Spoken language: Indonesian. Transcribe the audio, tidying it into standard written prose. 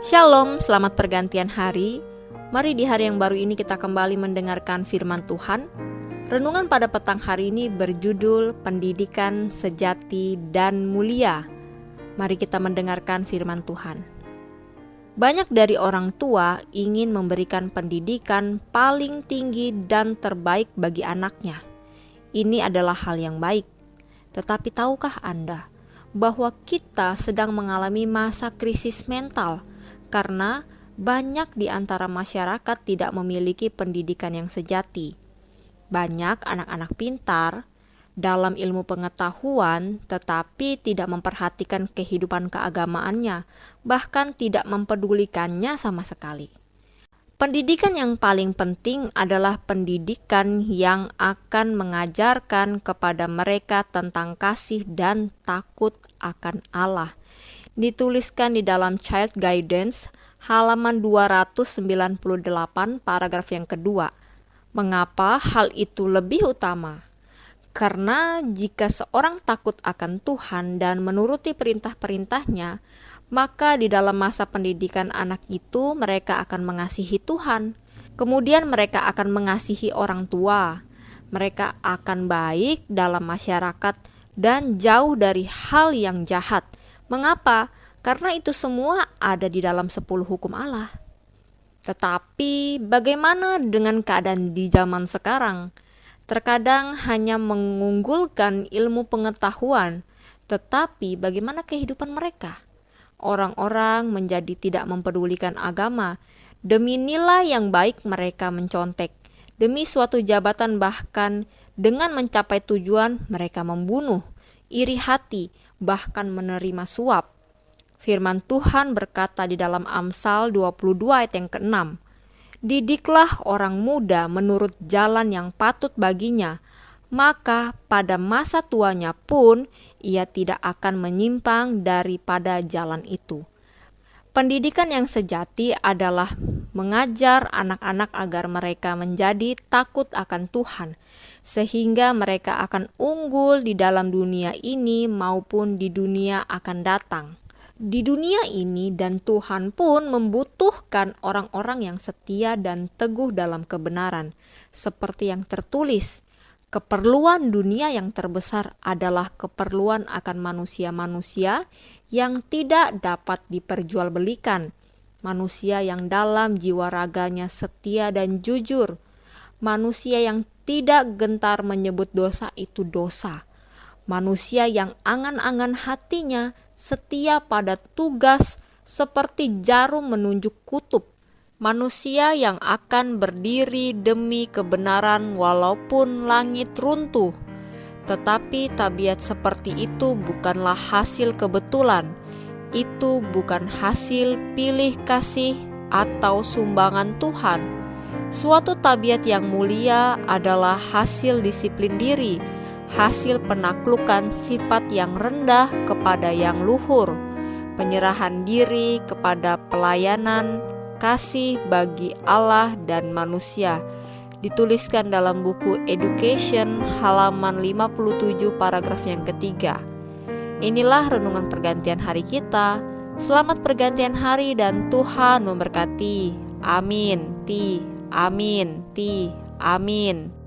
Shalom, selamat pergantian hari. Mari di hari yang baru ini kita kembali mendengarkan firman Tuhan. Renungan pada petang hari ini berjudul Pendidikan Sejati dan Mulia. Mari kita mendengarkan firman Tuhan. Banyak dari orang tua ingin memberikan pendidikan paling tinggi dan terbaik bagi anaknya. Ini adalah hal yang baik. Tetapi tahukah Anda bahwa kita sedang mengalami masa krisis mental karena banyak di antara masyarakat tidak memiliki pendidikan yang sejati. Banyak anak-anak pintar dalam ilmu pengetahuan tetapi tidak memperhatikan kehidupan keagamaannya, bahkan tidak mempedulikannya sama sekali. Pendidikan yang paling penting adalah pendidikan yang akan mengajarkan kepada mereka tentang kasih dan takut akan Allah. Dituliskan di dalam Child Guidance halaman 298 paragraf yang kedua. Mengapa hal itu lebih utama? Karena jika seorang takut akan Tuhan dan menuruti perintah-perintahnya, maka di dalam masa pendidikan anak itu mereka akan mengasihi Tuhan. Kemudian mereka akan mengasihi orang tua. Mereka akan baik dalam masyarakat dan jauh dari hal yang jahat. Mengapa? Karena itu semua ada di dalam 10 hukum Allah. Tetapi bagaimana dengan keadaan di zaman sekarang? Terkadang hanya mengunggulkan ilmu pengetahuan, tetapi bagaimana kehidupan mereka? Orang-orang menjadi tidak mempedulikan agama. Demi nilai yang baik mereka mencontek. Demi suatu jabatan bahkan dengan mencapai tujuan mereka membunuh, iri hati, bahkan menerima suap. Firman Tuhan berkata di dalam Amsal 22 ayat yang ke-6, "Didiklah orang muda menurut jalan yang patut baginya, maka pada masa tuanya pun ia tidak akan menyimpang daripada jalan itu." Pendidikan yang sejati adalah mengajar anak-anak agar mereka menjadi takut akan Tuhan, sehingga mereka akan unggul di dalam dunia ini maupun di dunia akan datang. Di dunia ini dan Tuhan pun membutuhkan orang-orang yang setia dan teguh dalam kebenaran. Seperti yang tertulis, keperluan dunia yang terbesar adalah keperluan akan manusia-manusia yang tidak dapat diperjualbelikan. Manusia yang dalam jiwa raganya setia dan jujur. Manusia yang tidak gentar menyebut dosa itu dosa. Manusia yang angan-angan hatinya setia pada tugas seperti jarum menunjuk kutub. Manusia yang akan berdiri demi kebenaran walaupun langit runtuh. Tetapi tabiat seperti itu bukanlah hasil kebetulan. Itu bukan hasil pilih kasih atau sumbangan Tuhan. Suatu tabiat yang mulia adalah hasil disiplin diri, hasil penaklukan sifat yang rendah kepada yang luhur, penyerahan diri kepada pelayanan, kasih bagi Allah dan manusia. Dituliskan dalam buku Education halaman 57 paragraf yang ketiga. Inilah renungan pergantian hari kita. Selamat pergantian hari dan Tuhan memberkati. Amin. Amin. Amin.